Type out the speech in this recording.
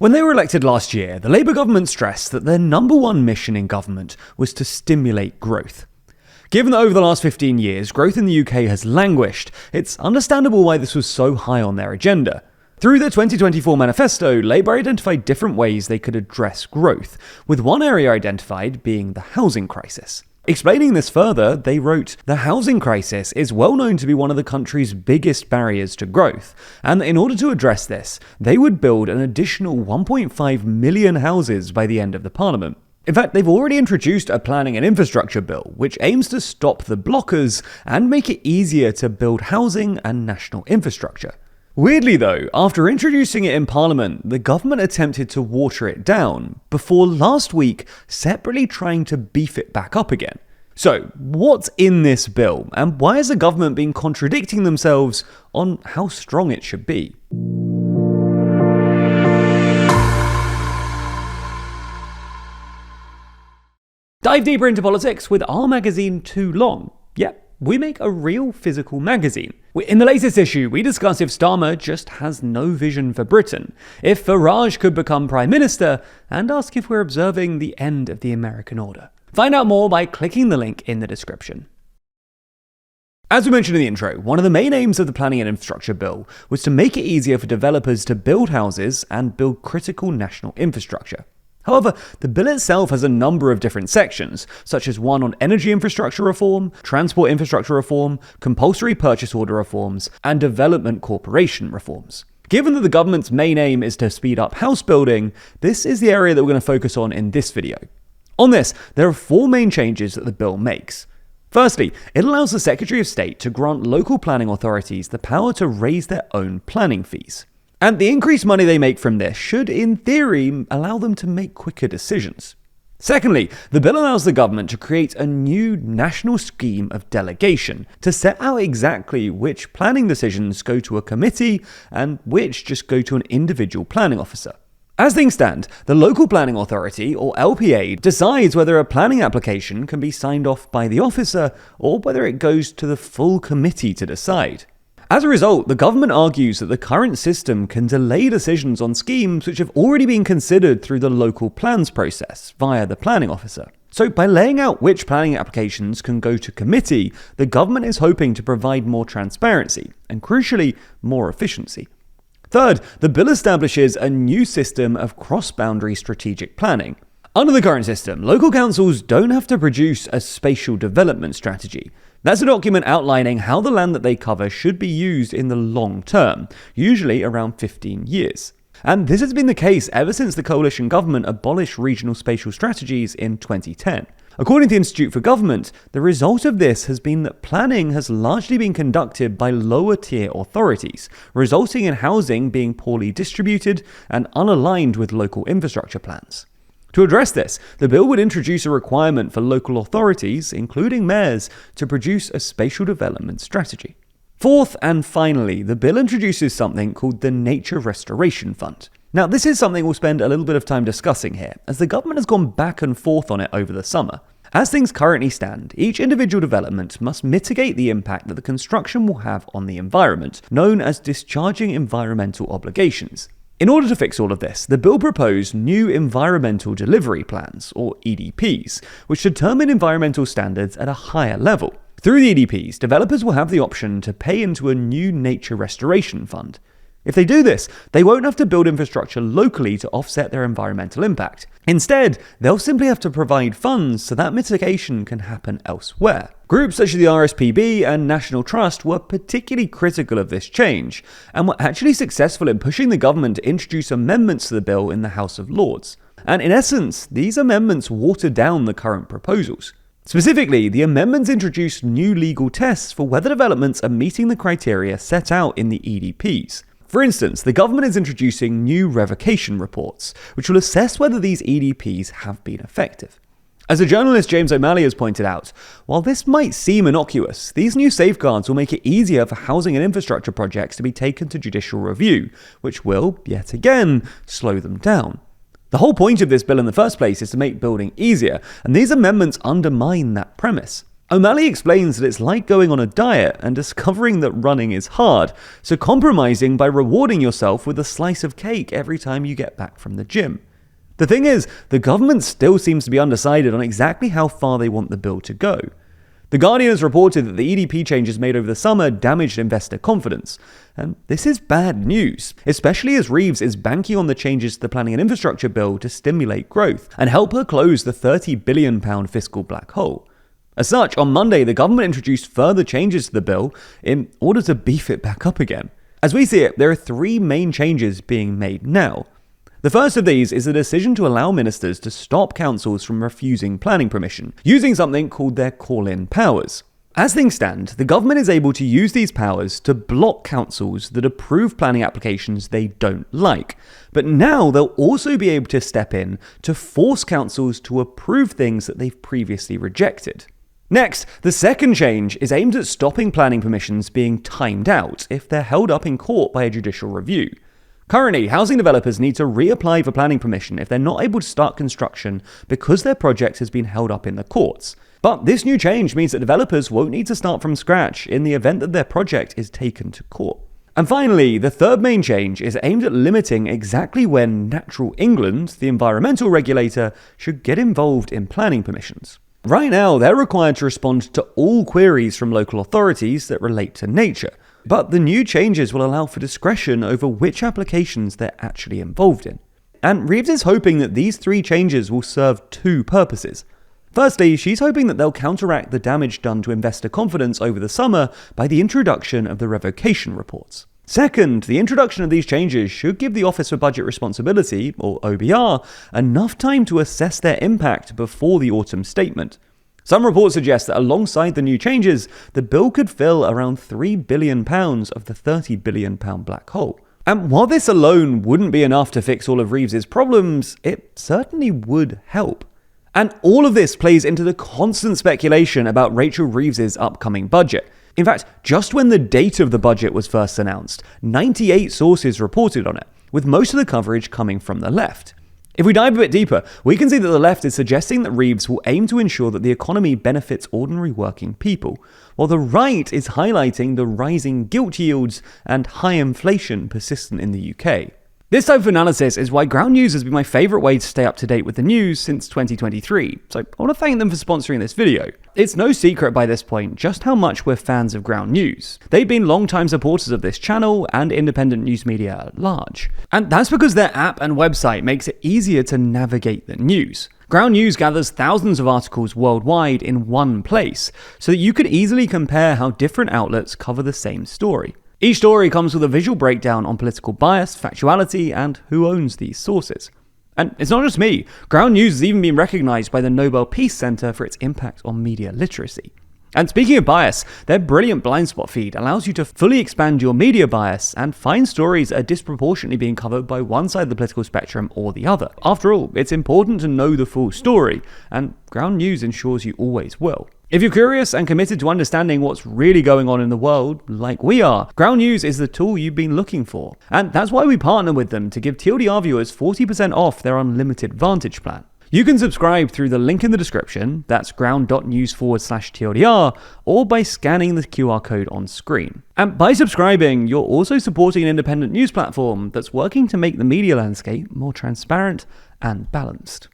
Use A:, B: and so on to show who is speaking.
A: When they were elected last year, the Labour government stressed that their number one mission in government was to stimulate growth. Given that over the last 15 years, growth in the UK has languished, it's understandable why this was so high on their agenda. Through their 2024 manifesto, Labour identified different ways they could address growth, with one area identified being the housing crisis. Explaining this further, they wrote, "The housing crisis is well known to be one of the country's biggest barriers to growth, and in order to address this, they would build an additional 1.5 million houses by the end of the Parliament." In fact, they've already introduced a planning and infrastructure bill, which aims to stop the blockers and make it easier to build housing and national infrastructure. Weirdly though, after introducing it in Parliament, the government attempted to water it down, before last week separately trying to beef it back up again. So, what's in this bill, and why has the government been contradicting themselves on how strong it should be? Dive deeper into politics with our magazine Too Long. Yep, we make a real physical magazine. In the latest issue, we discuss if Starmer just has no vision for Britain, if Farage could become Prime Minister, and ask if we're observing the end of the American order. Find out more by clicking the link in the description. As we mentioned in the intro, one of the main aims of the Planning and Infrastructure Bill was to make it easier for developers to build houses and build critical national infrastructure. However, the bill itself has a number of different sections, such as one on energy infrastructure reform, transport infrastructure reform, compulsory purchase order reforms, and development corporation reforms. Given that the government's main aim is to speed up house building, this is the area that we're going to focus on in this video. On this, there are four main changes that the bill makes. Firstly, it allows the Secretary of State to grant local planning authorities the power to raise their own planning fees. And the increased money they make from this should, in theory, allow them to make quicker decisions. Secondly, the bill allows the government to create a new national scheme of delegation to set out exactly which planning decisions go to a committee and which just go to an individual planning officer. As things stand, the local planning authority, or LPA, decides whether a planning application can be signed off by the officer or whether it goes to the full committee to decide. As a result, the government argues that the current system can delay decisions on schemes which have already been considered through the local plans process via the planning officer. So by laying out which planning applications can go to committee, the government is hoping to provide more transparency and, crucially, more efficiency. Third, the bill establishes a new system of cross-boundary strategic planning. Under the current system, local councils don't have to produce a spatial development strategy. That's a document outlining how the land that they cover should be used in the long term, usually around 15 years. And this has been the case ever since the coalition government abolished regional spatial strategies in 2010. According to the Institute for Government, the result of this has been that planning has largely been conducted by lower tier authorities, resulting in housing being poorly distributed and unaligned with local infrastructure plans. To address this, the bill would introduce a requirement for local authorities, including mayors, to produce a spatial development strategy. Fourth and finally, the bill introduces something called the Nature Restoration Fund. Now, this is something we'll spend a little bit of time discussing here, as the government has gone back and forth on it over the summer. As things currently stand, each individual development must mitigate the impact that the construction will have on the environment, known as discharging environmental obligations. In order to fix all of this, the bill proposed new environmental delivery plans, or EDPs, which determine environmental standards at a higher level. Through the EDPs, developers will have the option to pay into a new nature restoration fund. If they do this, they won't have to build infrastructure locally to offset their environmental impact. Instead, they'll simply have to provide funds so that mitigation can happen elsewhere. Groups such as the RSPB and National Trust were particularly critical of this change, and were actually successful in pushing the government to introduce amendments to the bill in the House of Lords. And in essence, these amendments watered down the current proposals. Specifically, the amendments introduced new legal tests for whether developments are meeting the criteria set out in the EDPs. For instance, the government is introducing new revocation reports, which will assess whether these EDPs have been effective. As the journalist James O'Malley has pointed out, while this might seem innocuous, these new safeguards will make it easier for housing and infrastructure projects to be taken to judicial review, which will, yet again, slow them down. The whole point of this bill in the first place is to make building easier, and these amendments undermine that premise. O'Malley explains that it's like going on a diet and discovering that running is hard, so compromising by rewarding yourself with a slice of cake every time you get back from the gym. The thing is, the government still seems to be undecided on exactly how far they want the bill to go. The Guardian has reported that the EDP changes made over the summer damaged investor confidence. And this is bad news, especially as Reeves is banking on the changes to the Planning and Infrastructure Bill to stimulate growth and help her close the £30 billion fiscal black hole. As such, on Monday, the government introduced further changes to the bill in order to beef it back up again. As we see it, there are three main changes being made now. The first of these is a decision to allow ministers to stop councils from refusing planning permission, using something called their call-in powers. As things stand, the government is able to use these powers to block councils that approve planning applications they don't like. But now they'll also be able to step in to force councils to approve things that they've previously rejected. Next, the second change is aimed at stopping planning permissions being timed out if they're held up in court by a judicial review. Currently, housing developers need to reapply for planning permission if they're not able to start construction because their project has been held up in the courts. But this new change means that developers won't need to start from scratch in the event that their project is taken to court. And finally, the third main change is aimed at limiting exactly when Natural England, the environmental regulator, should get involved in planning permissions. Right now, they're required to respond to all queries from local authorities that relate to nature. But the new changes will allow for discretion over which applications they're actually involved in. And Reeves is hoping that these three changes will serve two purposes. Firstly, she's hoping that they'll counteract the damage done to investor confidence over the summer by the introduction of the revocation reports. Second, the introduction of these changes should give the Office for Budget Responsibility, or OBR, enough time to assess their impact before the autumn statement. Some reports suggest that alongside the new changes, the bill could fill around £3 billion of the £30 billion black hole. And while this alone wouldn't be enough to fix all of Reeves's problems, it certainly would help. And all of this plays into the constant speculation about Rachel Reeves's upcoming budget. In fact, just when the date of the budget was first announced, 98 sources reported on it, with most of the coverage coming from the left. If we dive a bit deeper, we can see that the left is suggesting that Reeves will aim to ensure that the economy benefits ordinary working people, while the right is highlighting the rising gilt yields and high inflation persistent in the UK. This type of analysis is why Ground News has been my favourite way to stay up to date with the news since 2023, so I want to thank them for sponsoring this video. It's no secret by this point just how much we're fans of Ground News. They've been long-time supporters of this channel and independent news media at large. And that's because their app and website makes it easier to navigate the news. Ground News gathers thousands of articles worldwide in one place, so that you can easily compare how different outlets cover the same story. Each story comes with a visual breakdown on political bias, factuality, and who owns these sources. And it's not just me. Ground News has even been recognized by the Nobel Peace Center for its impact on media literacy. And speaking of bias, their brilliant blind spot feed allows you to fully expand your media bias and find stories that are disproportionately being covered by one side of the political spectrum or the other. After all, it's important to know the full story, and Ground News ensures you always will. If you're curious and committed to understanding what's really going on in the world, like we are, Ground News is the tool you've been looking for. And that's why we partner with them to give TLDR viewers 40% off their unlimited Vantage plan. You can subscribe through the link in the description, that's ground.news/TLDR, or by scanning the QR code on screen. And by subscribing, you're also supporting an independent news platform that's working to make the media landscape more transparent and balanced.